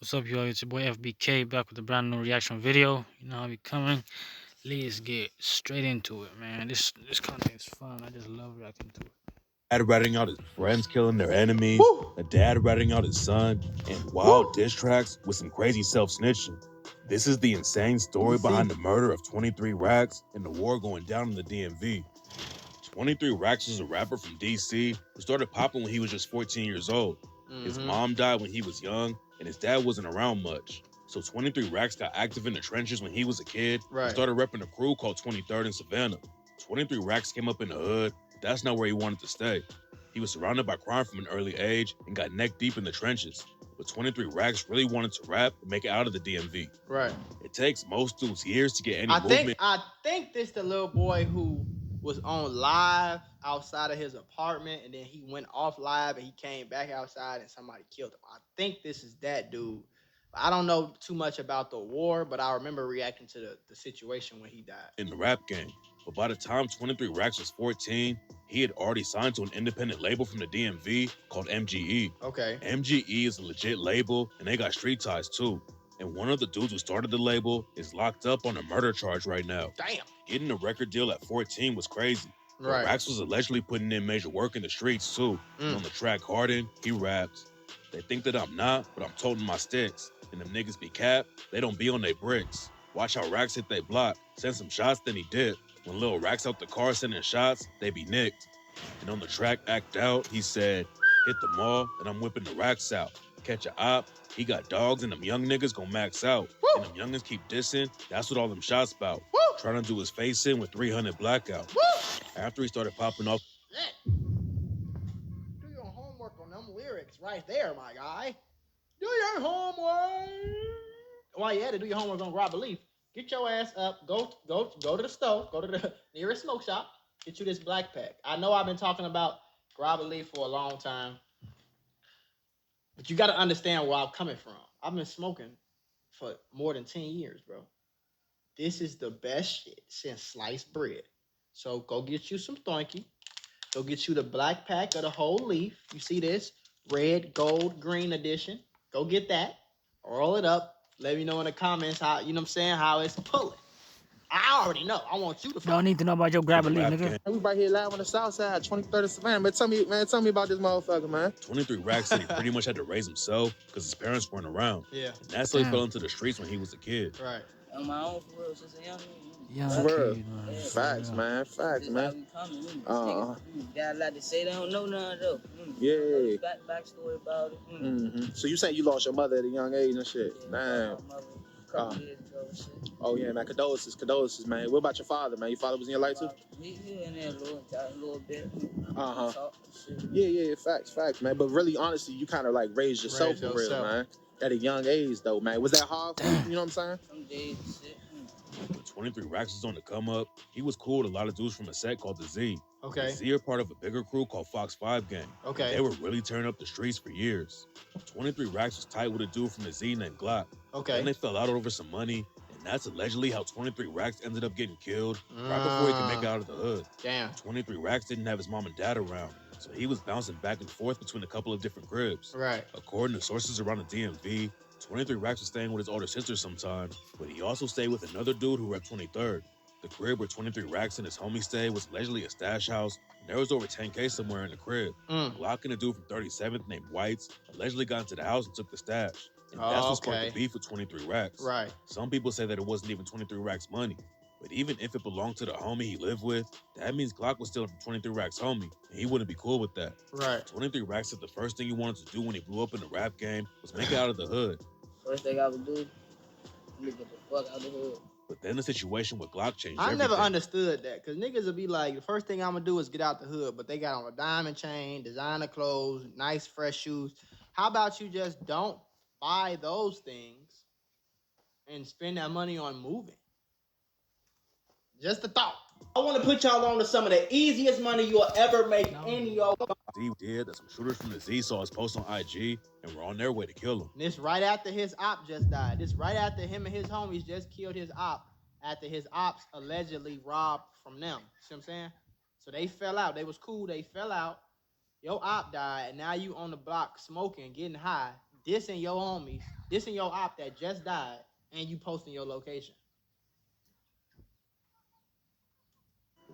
What's up, y'all? It's your boy FBK back with a brand new reaction video. You know how we coming. Let's get straight into it, man. This content is fun. I just love reacting to it. Dad ratting out his friends killing their enemies, Woo! a dad ratting out his son, and wild diss tracks with some crazy self-snitching. This is the insane story behind the murder of 23 Rackz and the war going down in the DMV. 23 Rackz was a rapper from DC who started popping when he was just 14 years old. His mom died when he was young, and his dad wasn't around much. So 23 Rackz got active in the trenches when he was a kid and started repping a crew called 23rd in Savannah. 23 Rackz came up in the hood, but that's not where he wanted to stay. He was surrounded by crime from an early age and got neck deep in the trenches. But 23 Rackz really wanted to rap and make it out of the DMV. Right. It takes most dudes years to get any I movement. think this the little boy who was on live outside of his apartment, and then he went off live and he came back outside and somebody killed him. I think this is that dude. I don't know too much about the war, but I remember reacting to the situation when he died. In the rap game. But by the time 23 Rackz was 14, he had already signed to an independent label from the DMV called MGE. Okay. MGE is a legit label, and they got street ties too. And one of the dudes who started the label is locked up on a murder charge right now. Damn. Getting a record deal at 14 was crazy. Right. But Rackz was allegedly putting in major work in the streets too. And on the track Harden, he raps, "They think that I'm not, but I'm toting my sticks. And them niggas be capped, they don't be on they bricks. Watch how Rackz hit they block, send some shots, then he dip. When Lil Rackz out the car sending shots, they be nicked." And on the track Act Out, he said, "Hit the mall, and I'm whipping the racks out. Catch a op, he got dogs, and them young niggas gon' max out. And them youngins keep dissing, that's what all them shots about. Trying to do his face in with 300 blackout." After he started popping off, Do your homework on them lyrics right there, my guy. Do your homework. While you at it, do your homework on Rob Belief. Get your ass up. Go to the stove. Go to the nearest smoke shop. Get you this black pack. I know I've been talking about Rob Belief for a long time, but you got to understand where I'm coming from. I've been smoking for more than 10 years, bro. This is the best shit since sliced bread. So go get you some Thonky. Go get you the black pack of the whole leaf. You see this? Red, gold, green edition. Go get that. Roll it up. Let me know in the comments how, you know what I'm saying, how it's pulling. I already know. I want you to Don't need to know about your grab a lead, nigga. We right here live on the south side, 23rd Savannah. Man, tell me about this motherfucker, man. 23 Rackz said he pretty much had to raise himself because his parents weren't around. Yeah. And that's how he fell into the streets when he was a kid. Right. On my own for real since a young Yeah, For real. man. Facts, man. Facts, man. Got a lot to say. They don't know none though. Yeah. Backstory about it. So you saying you lost your mother at a young age and shit? Yeah, Damn. Couple years ago and shit. Oh yeah, man. Condolences, man. What about your father, man? Your father was in your life too? He in there a little bit. Yeah. Facts, man. But really, honestly, you kind of like raised yourself for real, man. At a young age, though, man. Was that hard for you? You know what I'm saying? Some days and shit. When 23 Rackz was on the come up, he was cool with a lot of dudes from a set called the Z. Okay. The Z are part of a bigger crew called Fox 5 Gang. Okay. They were really turning up the streets for years. 23 Rackz was tight with a dude from the Z named Glock. Okay. Then they fell out over some money, and that's allegedly how 23 Rackz ended up getting killed right before he could make it out of the hood. Damn. 23 Rackz didn't have his mom and dad around, so he was bouncing back and forth between a couple of different cribs. Right. According to sources around the DMV, 23 Rackz was staying with his older sister sometimes, but he also stayed with another dude who repped 23rd. The crib where 23 Rackz and his homie stayed was allegedly a stash house, and there was over 10K somewhere in the crib. Glock and a dude from 37th named Whites allegedly got into the house and took the stash. And that's what sparked the beef with 23 Rackz. Right. Some people say that it wasn't even 23 Rackz money. But even if it belonged to the homie he lived with, that means Glock was still 23 Rackz homie, and he wouldn't be cool with that. Right. 23 Rackz said the first thing he wanted to do when he blew up in the rap game was make it out of the hood. First thing I would do, get the fuck out of the hood. But then the situation with Glock changed I everything. never understood that, because niggas would be like, the first thing I'm going to do is get out the hood, but they got on a diamond chain, designer clothes, nice fresh shoes. How about you just don't buy those things and spend that money on moving? Just a thought. I want to put y'all on to some of the easiest money you'll ever make in your... Z did that some shooters from the Z saw his post on IG and were on their way to kill him. This right after his op just died. This right after him and his homies just killed his op after his ops allegedly robbed from them. See what I'm saying? So they fell out. They was cool. They fell out. Your op died, and now you on the block smoking, getting high, dissing your homies, dissing your op that just died, and you posting your location.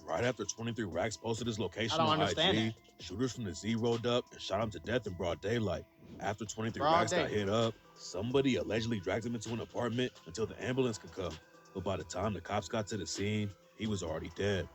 Right after 23 Rackz posted his location I don't on understand IG, shooters from the Z rolled up and shot him to death in broad daylight. After 23 Broad Rackz got day. hit up, somebody allegedly dragged him into an apartment until the ambulance could come. But by the time the cops got to the scene, he was already dead.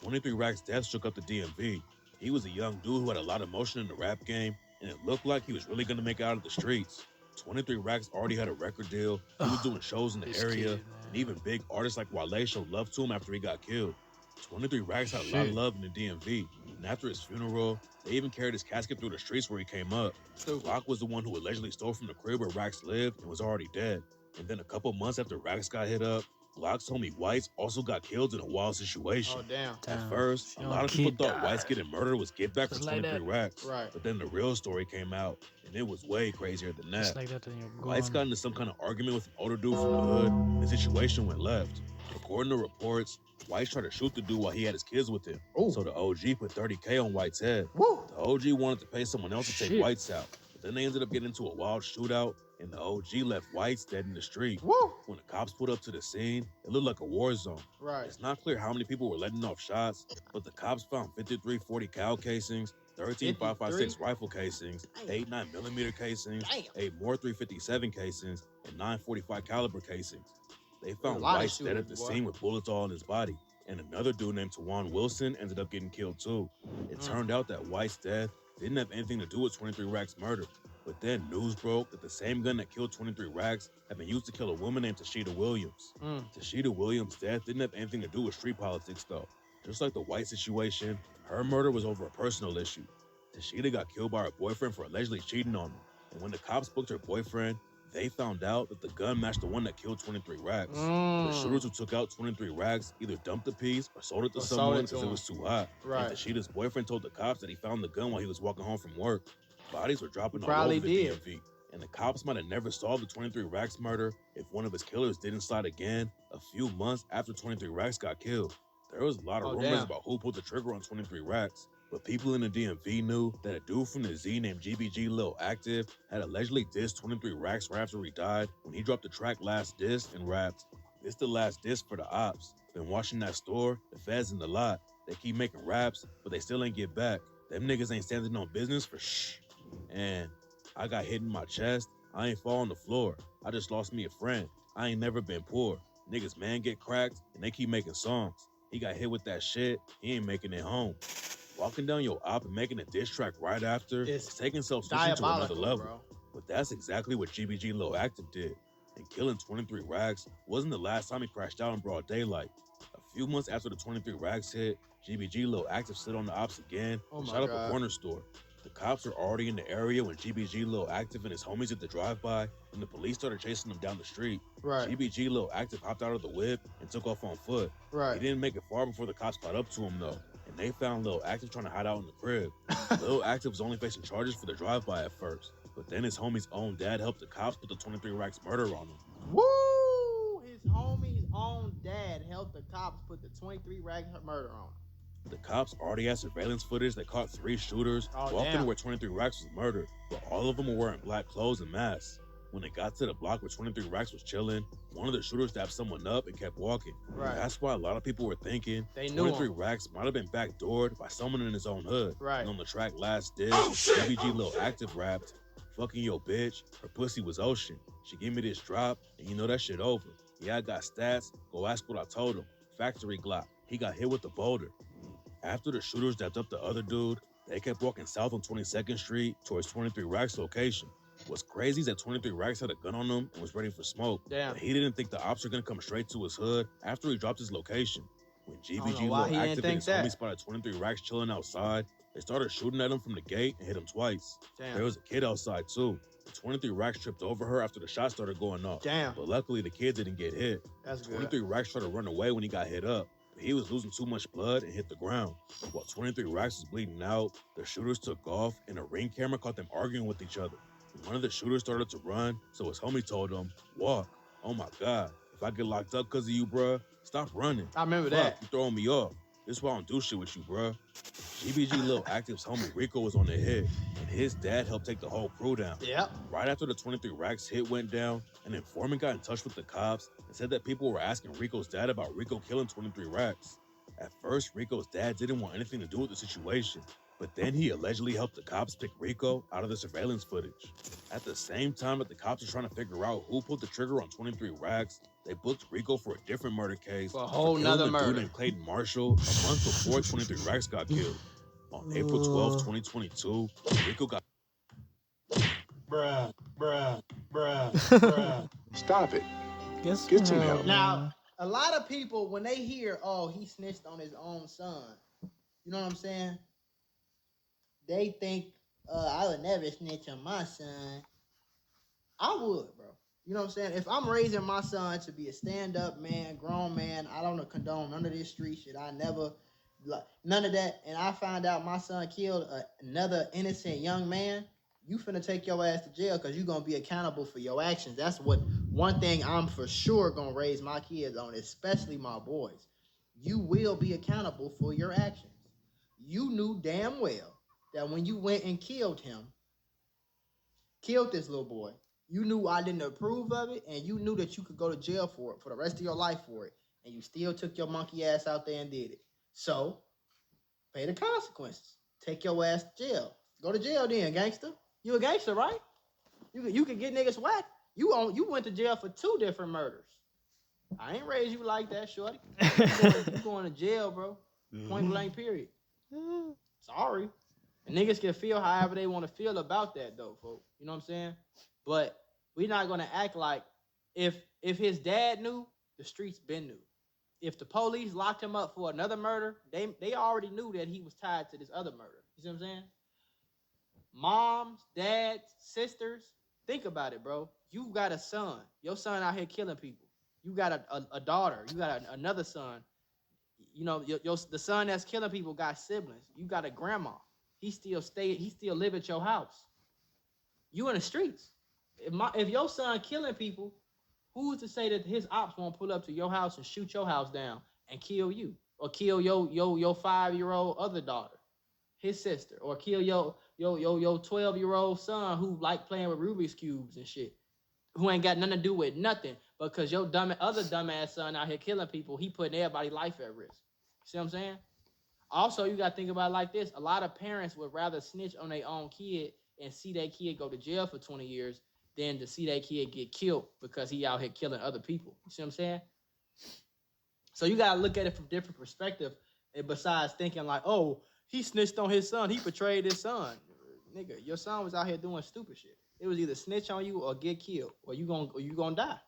23 Rack's death shook up the DMV. He was a young dude who had a lot of motion in the rap game, and it looked like he was really gonna make it out of the streets. 23 Rack's already had a record deal, he was doing shows in the This area, kid, and even big artists like Wale showed love to him after he got killed. 23 Rack's had a lot of Shit. love in the DMV, and after his funeral, they even carried his casket through the streets where he came up. Stupid. Glock was the one who allegedly stole from the crib where Rack's lived and was already dead. And then a couple months after Rack's got hit up, Glock's homie Whites also got killed in a wild situation. Oh damn. At first, a lot of people thought Whites getting murdered was get back for Just like 23 that. Racks. Right. But then the real story came out, and it was way crazier than Just that. like that, then you're Whites got gone. into some kind of argument with an older dude from the hood, and the situation went left. According to reports, Whites tried to shoot the dude while he had his kids with him. Ooh. So the OG put 30K on White's head. Woo. The OG wanted to pay someone else to take Shit. Whites out. But then they ended up getting into a wild shootout, and the OG left Whites dead in the street. Woo. When the cops pulled up to the scene, it looked like a war zone. Right. It's not clear how many people were letting off shots, but the cops found 53 40 cal casings, 13 5.56 rifle casings, Damn. 8 9mm casings, Damn. 8 more 357 casings, and 945 caliber casings. They A found lot of White dead at the shooters, boy. scene with bullets all in his body, and another dude named Tawan Wilson ended up getting killed too. It turned out that White's death didn't have anything to do with 23 Rack's murder. But then news broke that the same gun that killed 23 Racks had been used to kill a woman named Tashida Williams. Tashida Williams' death didn't have anything to do with street politics though. Just like the White situation, her murder was over a personal issue. Tashida got killed by her boyfriend for allegedly cheating on her. And when the cops booked her boyfriend, they found out that the gun matched the one that killed 23 Racks. The shooters who took out 23 Racks either dumped the piece or sold it to Or sold someone it to because it him. was too hot. Right. And Tashida's boyfriend told the cops that he found the gun while he was walking home from work. Bodies were dropping all Probably over the did. DMV, and the cops might have never solved the 23 Racks murder if one of his killers didn't slide again a few months after 23 Racks got killed. There was a lot of Oh, rumors damn. about who pulled the trigger on 23 Racks, but people in the DMV knew that a dude from the Z named GBG Lil Active had allegedly dissed 23 Racks right after he died when he dropped the track Last Diss and rapped, "It's the last diss for the ops. Been watching that store, the feds in the lot. They keep making raps, but they still ain't get back. Them niggas ain't standing on business for shh. And I got hit in my chest. I ain't fall on the floor. I just lost me a friend. I ain't never been poor. Niggas man get cracked and they keep making songs. He got hit with that shit. He ain't making it home." Walking down your op and making a diss track right after It's is taking self-snitching to another Diabolical, level. bro. But that's exactly what GBG Lil Active did. And killing 23 Racks wasn't the last time he crashed out in broad daylight. A few months after the 23 Racks hit, GBG Lil Active slid on the ops again Oh and my shot up God. a corner store. The cops were already in the area when GBG Lil Active and his homies did the drive-by, and the police started chasing them down the street. Right. GBG Lil Active hopped out of the whip and took off on foot. Right. He didn't make it far before the cops caught up to him though, and they found Lil Active trying to hide out in the crib. Lil Active was only facing charges for the drive-by at first, but then his homie's own dad helped the cops put the 23 Racks murder on him. Woo! His homie's own dad helped the cops put the 23 Rack murder on him. The cops already had surveillance footage that caught 3 shooters Oh, walking damn. where 23 Racks was murdered, but all of them were wearing black clothes and masks. When they got to the block where 23 Racks was chilling, one of the shooters stabbed someone up and kept walking. Right. That's why a lot of people were thinking They knew 23 him. Racks might have been backdoored by someone in his own hood. Right. And on the track Last Diss, GBG Lil Active rapped, "Fucking your bitch, her pussy was ocean. She gave me this drop, and you know that shit over. Yeah, I got stats, go ask what I told him. Factory Glock, he got hit with the boulder." After the shooters dapped up the other dude, they kept walking south on 22nd Street towards 23 Racks' location. What's crazy is that 23 Racks had a gun on him and was ready for smoke. Damn. But he didn't think the ops were gonna come straight to his hood after he dropped his location. When GBG know why Lil he didn't Active and think his that. homies spotted 23 Racks chilling outside, they started shooting at him from the gate and hit him twice. Damn. There was a kid outside too. The 23 Racks tripped over her after the shots started going off. Damn. But luckily the kid didn't get hit. That's good. 23 Racks tried to run away when he got hit up, but he was losing too much blood and hit the ground. While 23 Racks was bleeding out, the shooters took off and a ring camera caught them arguing with each other. One of the shooters started to run, so his homie told him, "Walk. Oh my God, if I get locked up because of you, bruh, stop running. I remember Fuck, that. you throwing me off." This is why I don't do shit with you, bruh. GBG Lil Active's homie Rico was on the hit, and his dad helped take the whole crew down. Yep. Right after the 23 Rackz hit went down, an informant got in touch with the cops and said that people were asking Rico's dad about Rico killing 23 Rackz. At first, Rico's dad didn't want anything to do with the situation, but then he allegedly helped the cops pick Rico out of the surveillance footage. At the same time that the cops were trying to figure out who pulled the trigger on 23 Rackz, they booked Rico for a different murder case For a whole killing nother the murder. dude named Clayton Marshall a month before 23 Rackz got killed. On April 12, 2022, Rico got Stop it. Guess Get some help. Now, a lot of people, when they hear, oh, he snitched on his own son, you know what I'm saying? They think, I would never snitch on my son. I would, bro. You know what I'm saying? If I'm raising my son to be a stand-up man, grown man, I don't condone none of this street shit. I never, none of that. And I find out my son killed another innocent young man, you finna take your ass to jail because you're gonna be accountable for your actions. That's one thing I'm for sure gonna raise my kids on, especially my boys. You will be accountable for your actions. You knew damn well that when you went and killed this little boy, you knew I didn't approve of it, and you knew that you could go to jail for it for the rest of your life for it, and you still took your monkey ass out there and did it. So, pay the consequences. Take your ass to jail. Go to jail then, gangster. You a gangster, right? You can get niggas whacked. You went to jail for 2 different murders. I ain't raised you like that, shorty. You going to jail, bro. Point blank, period. Sorry. And niggas can feel however they want to feel about that, though, folks. You know what I'm saying? But we're not going to act like if his dad knew, the streets been knew. If the police locked him up for another murder, they already knew that he was tied to this other murder. You see what I'm saying? Moms, dads, sisters, think about it, bro. You got a son. Your son out here killing people. You got a daughter. You got another son. You know, the son that's killing people got siblings. You got a grandma. He still live at your house. You in the streets. If your son killing people, who's to say that his ops won't pull up to your house and shoot your house down and kill you, or kill your 5-year-old other daughter, his sister, or kill your 12-year-old son who like playing with Rubik's cubes and shit, who ain't got nothing to do with nothing because your other dumbass son out here killing people, he putting everybody's life at risk. See what I'm saying? Also, you got to think about it like this. A lot of parents would rather snitch on their own kid and see their kid go to jail for 20 years than to see that kid get killed because he out here killing other people. You see what I'm saying? So you got to look at it from different perspective, besides thinking like, oh, he snitched on his son. He betrayed his son. Nigga, your son was out here doing stupid shit. It was either snitch on you or get killed, or you gonna die.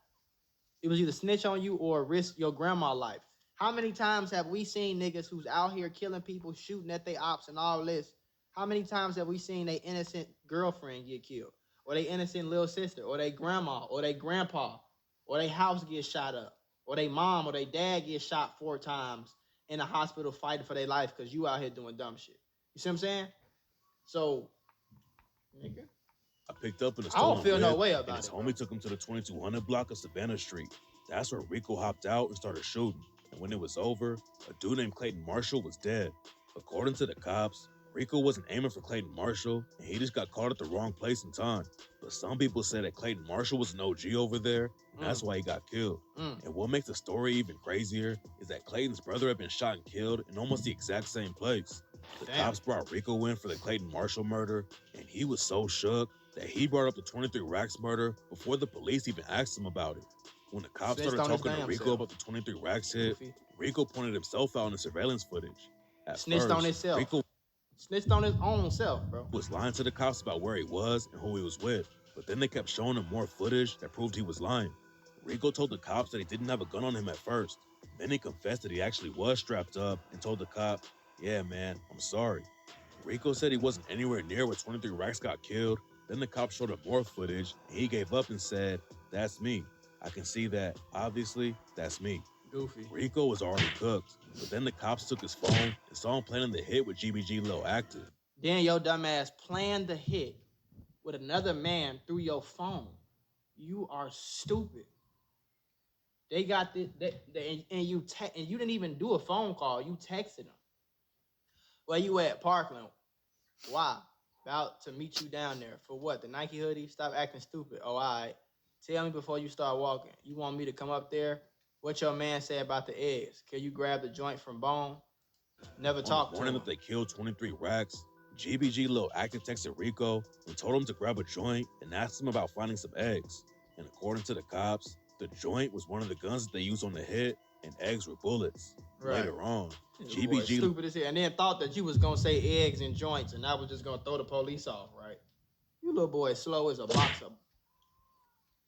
It was either snitch on you or risk your grandma's life. How many times have we seen niggas who's out here killing people, shooting at their ops and all this? How many times have we seen their innocent girlfriend get killed? Or their innocent little sister, or their grandma, or their grandpa, or their house get shot up, or their mom or their dad get shot 4 times in a hospital fighting for their life because you out here doing dumb shit. You see what I'm saying? So, nigga, I picked up in a I don't stolen feel no whip, way and about his it, homie bro. took him to the 2200 block of Savannah Street. That's where Rico hopped out and started shooting. And when it was over, a dude named Clayton Marshall was dead. According to the cops, Rico wasn't aiming for Clayton Marshall, and he just got caught at the wrong place and time. But some people say that Clayton Marshall was an OG over there, and that's why he got killed. And what makes the story even crazier is that Clayton's brother had been shot and killed in almost the exact same place. The cops brought Rico in for the Clayton Marshall murder, and he was so shook that he brought up the 23 Rackz murder before the police even asked him about it. When the cops started talking to Rico about the 23 Rackz hit, Rico pointed himself out in the surveillance footage. At Snitched on himself. Rico snitched on his own self, bro. was lying to the cops about where he was and who he was with, but then they kept showing him more footage that proved he was lying. Rico told the cops that he didn't have a gun on him at first. Then he confessed that he actually was strapped up and told the cop, "Yeah, man, I'm sorry." Rico said he wasn't anywhere near where 23 Rackz got killed. Then the cops showed him more footage, and he gave up and said, "That's me. I can see that. Obviously, that's me." Goofy. Rico was already cooked, but then the cops took his phone and saw him planning the hit with GBG Lil Active. Then your dumbass planned the hit with another man through your phone. You are stupid. They got this, and you didn't even do a phone call. You texted them. Where you at, Parkland? Why? About to meet you down there. For what? The Nike hoodie? Stop acting stupid. Oh, all right. Tell me before you start walking. You want me to come up there? What your man say about the eggs? Can you grab the joint from Bone? Never On the talk to morning him. that they killed 23 Rackz, GBG Lil Active texted Rico and told him to grab a joint and asked him about finding some eggs. And according to the cops, the joint was one of the guns that they used on the hit, and eggs were bullets. Right. Later on, Boy, GBG stupid as hell. And then thought that you was gonna say eggs and joints, and I was just gonna throw the police off, right? You little boy slow as a box of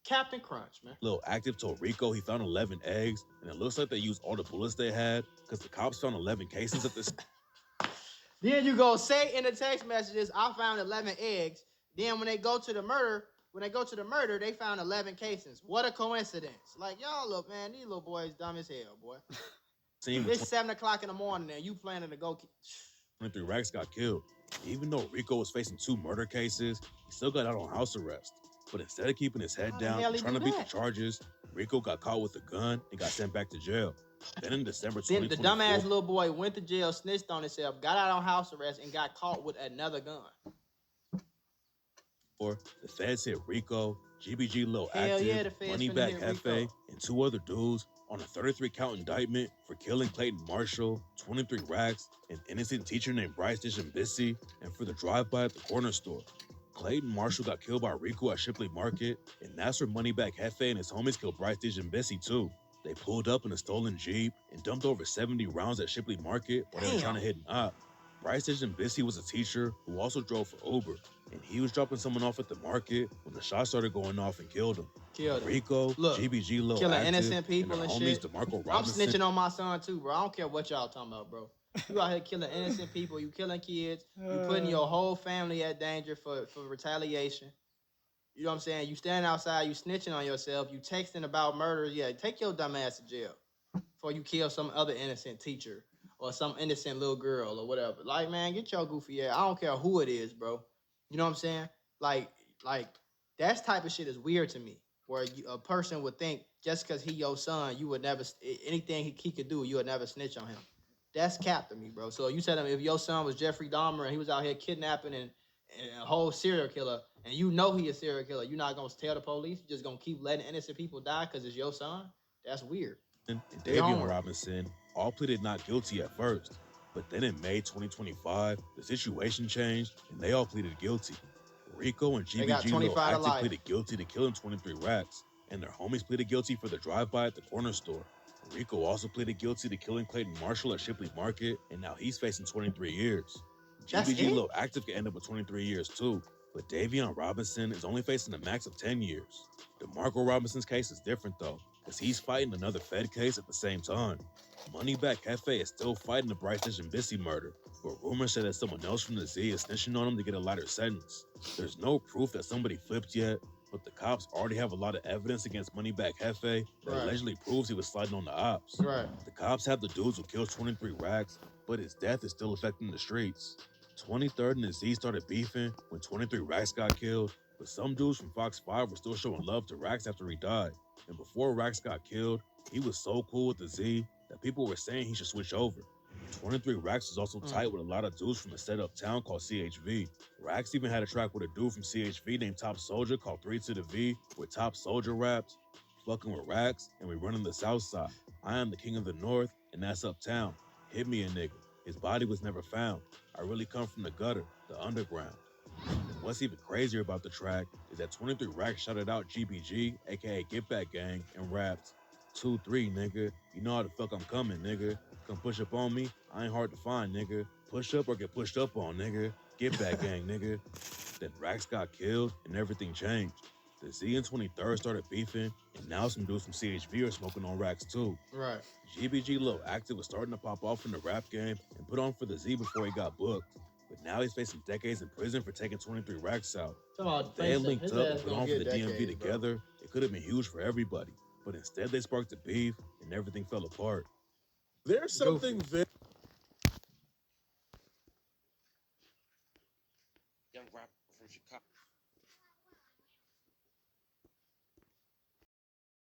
Captain Crunch, man. Lil Active told Rico he found 11 eggs, and it looks like they used all the bullets they had because the cops found 11 casings at the Then you go say in the text messages, I found 11 eggs. Then when they go to the murder, they found 11 casings. What a coincidence. Like, y'all look, man, these little boys dumb as hell, boy. It's 7 o'clock in the morning and you planning to go 23 Rackz got killed. Even though Rico was facing 2 murder cases, he still got out on house arrest. But instead of keeping his head down and trying to beat the charges, Rico got caught with a gun and got sent back to jail. Then in December 2024, the dumbass little boy went to jail, snitched on himself, got out on house arrest, and got caught with another gun. The feds hit Rico, GBG Lil Hell Active, yeah, the feds Moneybagg finna hit Hefe, Rico. and 2 other dudes on a 33-count indictment for killing Clayton Marshall, 23 Rackz, an innocent teacher named Bryce Dishambisi, and for the drive-by at the corner store. Clayton Marshall got killed by Rico at Shipley Market, and that's where Moneybagg Hefe and his homies killed Bryce Dishambisi too. They pulled up in a stolen Jeep and dumped over 70 rounds at Shipley Market while they were trying to hit an op. Bryce Dishambisi was a teacher who also drove for Uber, and he was dropping someone off at the market when the shots started going off and killed him. Rico, Look, GBG Lil killing Active, innocent people and and their shit. homies DeMarco I'm Robinson. snitching on my son too, bro. I don't care what y'all talking about, bro. You out here killing innocent people. You killing kids. You putting your whole family at danger for retaliation. You know what I'm saying? You standing outside. You snitching on yourself. You texting about murders. Yeah, take your dumb ass to jail before you kill some other innocent teacher or some innocent little girl or whatever. Like, man, get your goofy ass. I don't care who it is, bro. You know what I'm saying? Like that type of shit is weird to me. Where a person would think just because he your son, you would never anything he could do, you would never snitch on him. That's cap to me, bro. So you said if your son was Jeffrey Dahmer and he was out here kidnapping and a whole serial killer, and you know he a serial killer, you're not gonna tell the police. You're just gonna keep letting innocent people die because it's your son. That's weird. And Davion Robinson all pleaded not guilty at first. But then in May 2025, the situation changed and they all pleaded guilty. Rico and GBG Lil Active pleaded guilty to killing 23 Rackz, and their homies pleaded guilty for the drive-by at the corner store. Rico also pleaded guilty to killing Clayton Marshall at Shipley Market, and now he's facing 23 years. GBG Lil Active could end up with 23 years too, but Davion Robinson is only facing a max of 10 years. DeMarco Robinson's case is different though, because he's fighting another Fed case at the same time. Moneybagg Hefe is still fighting the Bryce Dishambisi murder, but rumors say that someone else from the Z is snitching on him to get a lighter sentence. There's no proof that somebody flipped yet, but the cops already have a lot of evidence against Moneybagg Hefe that allegedly proves he was sliding on the ops. The cops have the dudes who killed 23 Rackz, but his death is still affecting the streets. 23rd and the Z started beefing when 23 Rackz got killed, but some dudes from Fox 5 were still showing love to Rackz after he died. And before Rackz got killed, he was so cool with the Z that people were saying he should switch over. 23 Rackz was also tight with a lot of dudes from a set-up town called CHV. Rackz even had a track with a dude from CHV named Top Soldier called 3 to the V, where Top Soldier rapped, "Fucking with Rackz, and we running the South Side. I am the king of the North, and that's uptown. Hit me a nigga. His body was never found. I really come from the gutter, the underground." And what's even crazier about the track is that 23 Rackz shouted out GBG, aka Get Back Gang, and rapped, 2-3, nigga. You know how the fuck I'm coming, nigga. Come push up on me, I ain't hard to find, nigga. Push up or get pushed up on, nigga. Get Back Gang, nigga. Then Rackz got killed and everything changed. The Z and 23rd started beefing, and now some dudes from CHV are smoking on Rackz too. GBG Lil Active was starting to pop off in the rap game and put on for the Z before he got booked. But now he's facing decades in prison for taking 23 Rackz out. If they had linked up and put on for the DMV together, it could have been huge for everybody. But instead they sparked a beef and everything fell apart. There's something very young rapper from Chicago.